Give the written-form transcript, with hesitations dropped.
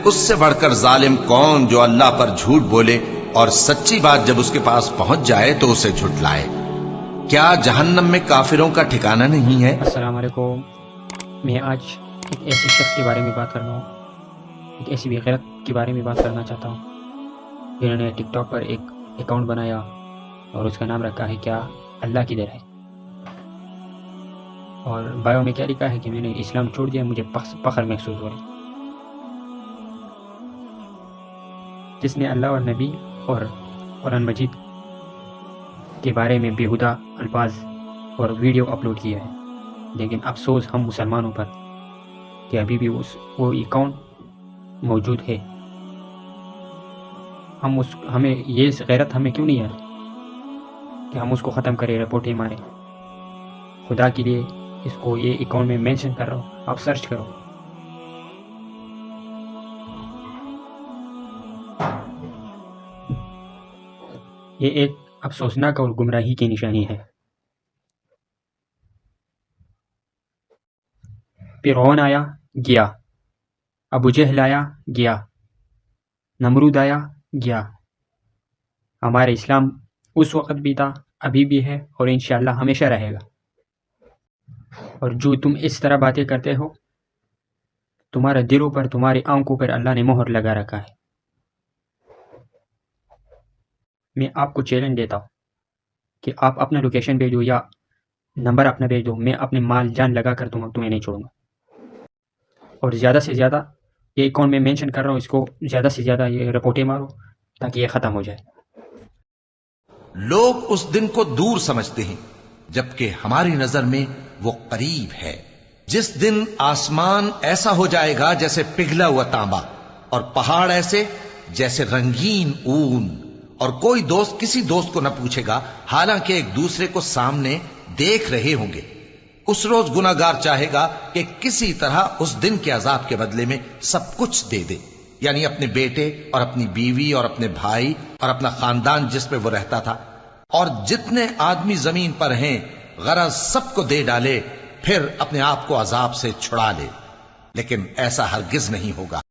اس سے بڑھ کر ظالم کون جو اللہ پر جھوٹ بولے اور سچی بات جب اس کے پاس پہنچ جائے تو اسے جھٹلائے۔ کیا جہنم میں کافروں کا ٹھکانہ نہیں ہے؟ السلام علیکم۔ میں آج ایک ایسے شخص کے بارے میں بات کر رہا ہوں، ایک ایسی بغیرت کے بارے میں بات کرنا چاہتا ہوں جنہوں نے ٹک ٹاک پر ایک اکاؤنٹ بنایا اور اس کا نام رکھا ہے کیا اللہ کی در ہے، اور بایو میں کیا لکھا ہے کہ میں نے اسلام چھوڑ دیا، مجھے فخر محسوس ہو رہا ہے۔ جس نے اللہ اور نبی اور قرآن مجید کے بارے میں بیہودہ الفاظ اور ویڈیو اپلوڈ کیا ہے، لیکن افسوس ہم مسلمانوں پر کہ ابھی بھی وہ اکاؤنٹ موجود ہے۔ ہمیں یہ غیرت ہمیں کیوں نہیں ہے کہ ہم اس کو ختم کریں، رپورٹیں ماریں؟ خدا کے لیے اس کو یہ اکاؤنٹ میں مینشن کر رہا ہوں، آپ سرچ کرو۔ یہ ایک افسوسناک اور گمراہی کی نشانی ہے۔ فرعون آیا گیا، ابو جہل آیا گیا، نمرود آیا گیا۔ ہمارا اسلام اس وقت بھی تھا، ابھی بھی ہے اور انشاءاللہ ہمیشہ رہے گا۔ اور جو تم اس طرح باتیں کرتے ہو، تمہارے دلوں پر، تمہاری آنکھوں پر اللہ نے مہر لگا رکھا ہے۔ میں آپ کو چیلنج دیتا ہوں کہ آپ اپنا لوکیشن بھیجو یا نمبر اپنا بھیج دو، میں اپنے مال جان لگا کر تمہیں نہیں چھوڑوں گا۔ اور زیادہ سے زیادہ یہ اکاؤنٹ میں مینشن کر رہا ہوں، اس کو زیادہ سے زیادہ یہ رپورٹیں مارو تاکہ یہ ختم ہو جائے۔ لوگ اس دن کو دور سمجھتے ہیں جبکہ ہماری نظر میں وہ قریب ہے، جس دن آسمان ایسا ہو جائے گا جیسے پگھلا ہوا تانبا، اور پہاڑ ایسے جیسے رنگین اون، اور کوئی دوست کسی دوست کو نہ پوچھے گا حالانکہ ایک دوسرے کو سامنے دیکھ رہے ہوں گے۔ اس روز گناہگار چاہے گا کہ کسی طرح اس دن کے عذاب کے بدلے میں سب کچھ دے دے، یعنی اپنے بیٹے اور اپنی بیوی اور اپنے بھائی اور اپنا خاندان جس میں وہ رہتا تھا، اور جتنے آدمی زمین پر ہیں غرض سب کو دے ڈالے، پھر اپنے آپ کو عذاب سے چھڑا لے، لیکن ایسا ہرگز نہیں ہوگا۔